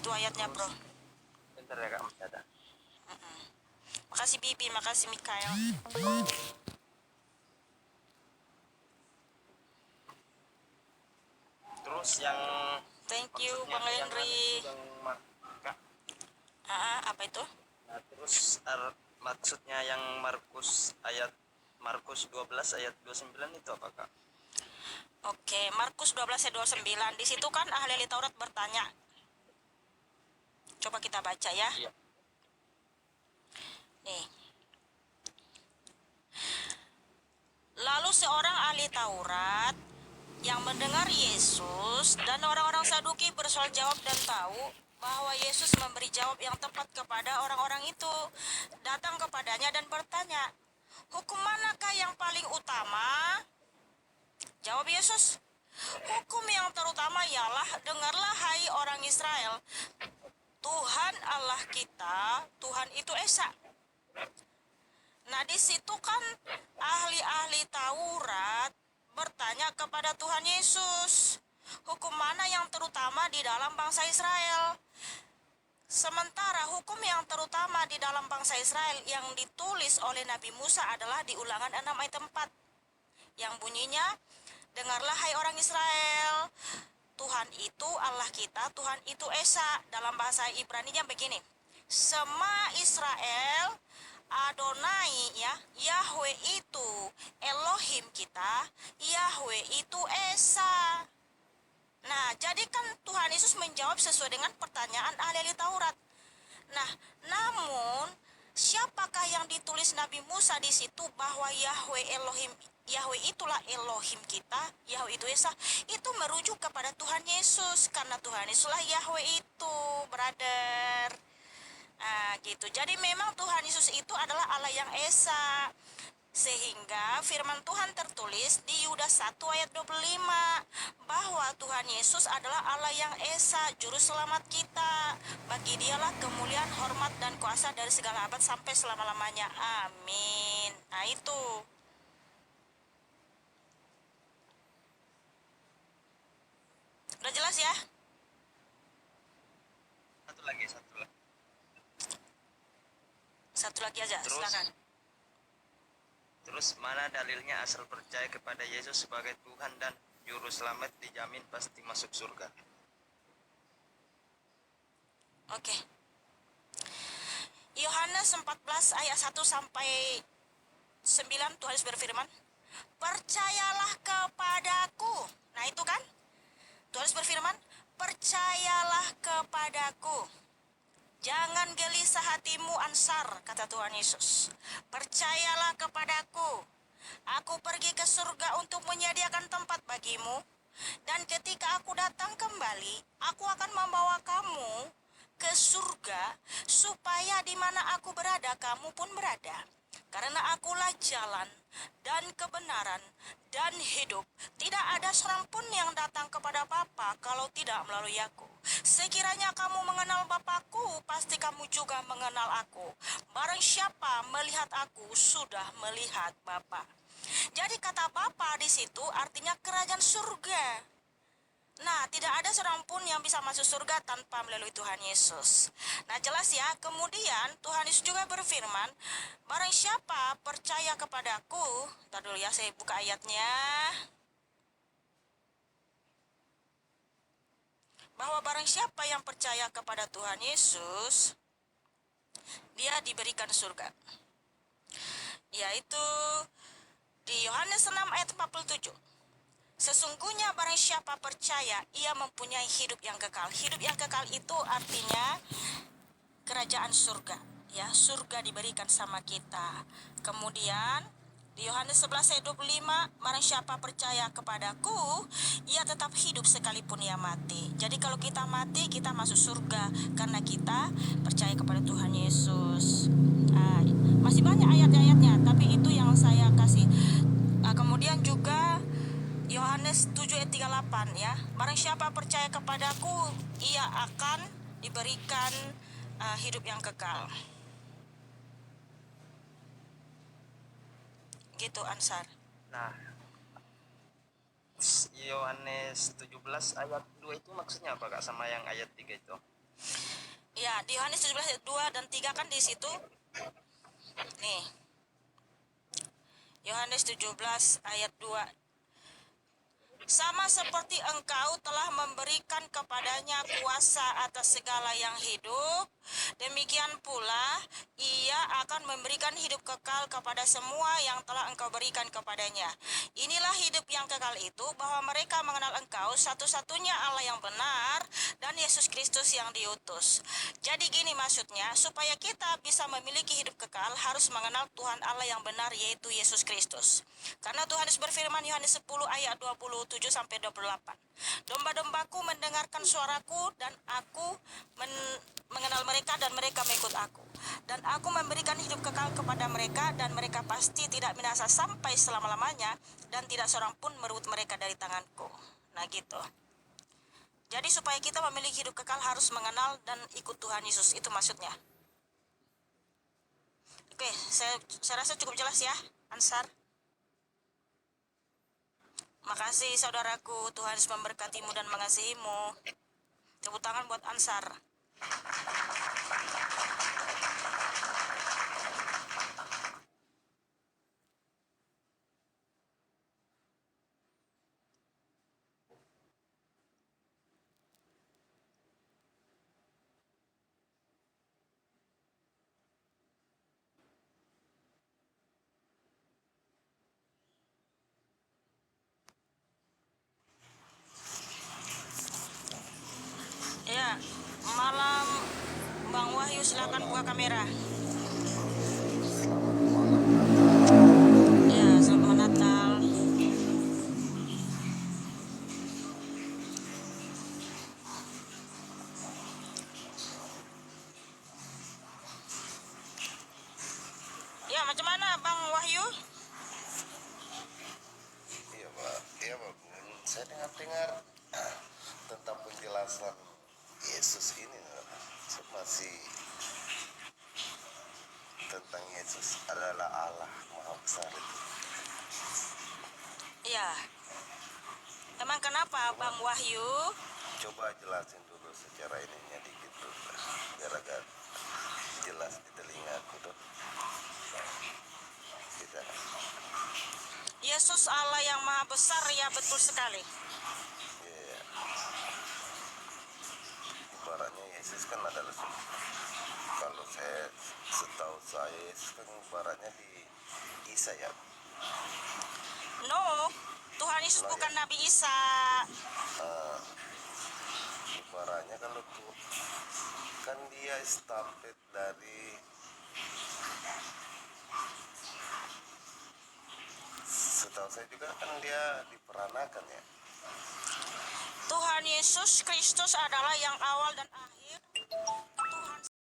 Itu ayatnya, bro. Bentar ya Kak, masih ada. Makasih Bibi, makasih Mikael. Terus yang Thank you maksudnya Bang yang Henry. Kak. Apa itu? Nah, terus maksudnya yang Markus 12 ayat 29 itu apa Kak? Oke, Markus 12 ayat 29. Di situ kan ahli Taurat bertanya. Coba kita baca ya. Iya. Nih. Lalu seorang ahli Taurat yang mendengar Yesus dan orang-orang Saduki bersoal jawab dan tahu bahwa Yesus memberi jawab yang tepat kepada orang-orang itu, datang kepadanya dan bertanya, "Hukum manakah yang paling utama?" Jawab Yesus, "Hukum yang terutama ialah, dengarlah hai orang Israel, Tuhan Allah kita, Tuhan itu Esa." Nah, di situ kan ahli-ahli Taurat bertanya kepada Tuhan Yesus, hukum mana yang terutama di dalam bangsa Israel? Sementara hukum yang terutama di dalam bangsa Israel yang ditulis oleh Nabi Musa adalah di Ulangan 6 ayat 4, yang bunyinya, "Dengarlah hai orang Israel, Tuhan itu Allah kita, Tuhan itu Esa." Dalam bahasa Ibraninya begini, "Sema Israel, Adonai," ya, Yahweh itu Elohim kita, Yahweh itu Esa. Nah, jadi kan Tuhan Yesus menjawab sesuai dengan pertanyaan ahli Taurat. Nah, namun siapakah yang ditulis Nabi Musa di situ bahwa Yahweh Elohim, Yahweh itulah Elohim kita, Yahweh itu Esa, itu merujuk kepada Tuhan Yesus, karena Tuhan Yesuslah Yahweh itu, brother. Nah, gitu. Jadi memang Tuhan Yesus itu adalah Allah yang Esa. Sehingga firman Tuhan tertulis di Yudas 1 ayat 25 bahwa Tuhan Yesus adalah Allah yang Esa, juru selamat kita. Bagi Dialah kemuliaan, hormat, dan kuasa dari segala abad sampai selama-lamanya. Amin. Nah, itu. Udah jelas ya? Satu lagi. Satu lagi aja, silakan. Terus mana dalilnya asal percaya kepada Yesus sebagai Tuhan dan Juru Selamat dijamin pasti masuk surga? Oke. Yohanes 14 ayat 1 sampai 9, Tuhan berfirman, "Percayalah kepadaku." Nah, itu kan Tuhan berfirman, "Percayalah kepadaku. Jangan gelisah hatimu, Ansar," kata Tuhan Yesus. "Percayalah kepadaku. Aku pergi ke surga untuk menyediakan tempat bagimu. Dan ketika aku datang kembali, aku akan membawa kamu ke surga, supaya di mana aku berada, kamu pun berada. Karena akulah jalan dan kebenaran dan hidup. Tidak ada seorang pun yang datang kepada Bapa kalau tidak melalui aku. Sekiranya kamu mengenal Bapakku, pasti kamu juga mengenal aku. Barang siapa melihat aku, sudah melihat Bapa." Jadi kata Bapa di situ artinya kerajaan surga. Nah, tidak ada seorang pun yang bisa masuk surga tanpa melalui Tuhan Yesus. Nah, jelas ya. Kemudian Tuhan Yesus juga berfirman, "Barang siapa percaya kepadaku," ntar dulu ya, saya buka ayatnya. Bahwa barang siapa yang percaya kepada Tuhan Yesus, dia diberikan surga. Yaitu di Yohanes 6 ayat 47. "Sesungguhnya barang siapa percaya, ia mempunyai hidup yang kekal." Hidup yang kekal itu artinya kerajaan surga, ya, surga diberikan sama kita. Kemudian di Yohanes 11 ayat 25, "Barang siapa percaya kepadaku, ia tetap hidup sekalipun ia mati." Jadi kalau kita mati, kita masuk surga karena kita percaya kepada Tuhan Yesus. Masih banyak ayat-ayatnya, tapi itu yang saya kasih. Kemudian juga Yohanes 7 ayat 38, ya. "Barang siapa percaya kepadaku, ia akan diberikan hidup yang kekal." Gitu, Ansar. Nah, Yohanes 17 ayat 2 itu maksudnya apa Kak, sama yang ayat 3 itu? Ya, di Yohanes 17 ayat 2 dan 3 kan di situ. Nih, Yohanes 17 ayat 2. Sama seperti engkau telah memberikan kepadanya kuasa atas segala yang hidup, demikian pula ia akan memberikan hidup kekal kepada semua yang telah engkau berikan kepadanya. Inilah hidup yang kekal itu, bahwa mereka mengenal engkau satu-satunya Allah yang benar dan Yesus Kristus yang diutus. Jadi gini maksudnya, supaya kita bisa memiliki hidup kekal harus mengenal Tuhan Allah yang benar, yaitu Yesus Kristus. Karena Tuhan Yesus berfirman Yohanes 10 ayat 27 sampai 28. Domba-dombaku mendengarkan suaraku dan aku mengenal mereka dan mereka mengikut aku. Dan aku memberikan hidup kekal kepada mereka dan mereka pasti tidak binasa sampai selama-lamanya dan tidak seorang pun merebut mereka dari tanganku. Nah gitu. Jadi supaya kita memiliki hidup kekal harus mengenal dan ikut Tuhan Yesus. Itu maksudnya. Oke, saya rasa cukup jelas ya, Ansar. Makasih saudaraku, Tuhan Yesus memberkatimu dan mengasihimu. Tepuk tangan buat Ansar. Ya, malam Bang Wahyu, silakan buka kamera. Ya, selamat Natal. Ya, macam mana Bang Wahyu? Iya Pak, iya Pak Bun. Saya dengar-dengar tentang penjelasan Yesus ini, saya masih tentang Yesus adalah Allah Maha Besar itu. Ya, emang kenapa Bang Wahyu? Coba jelasin dulu secara ininya dikit tuh, biar agak jelas di telingaku tuh. Bisa. Yesus Allah yang Maha Besar, ya betul sekali. Iya. Ibaratnya Yesus kan adalah, kalau saya setahu saya Yesus kan ibaratnya di Isa ya. No, Tuhan Yesus bukan Nabi Isa. Ibaratnya kalau tuh kan dia estafet dari, setahu saya juga kan dia diperanakan ya. Tuhan Yesus Kristus adalah yang awal dan akhir.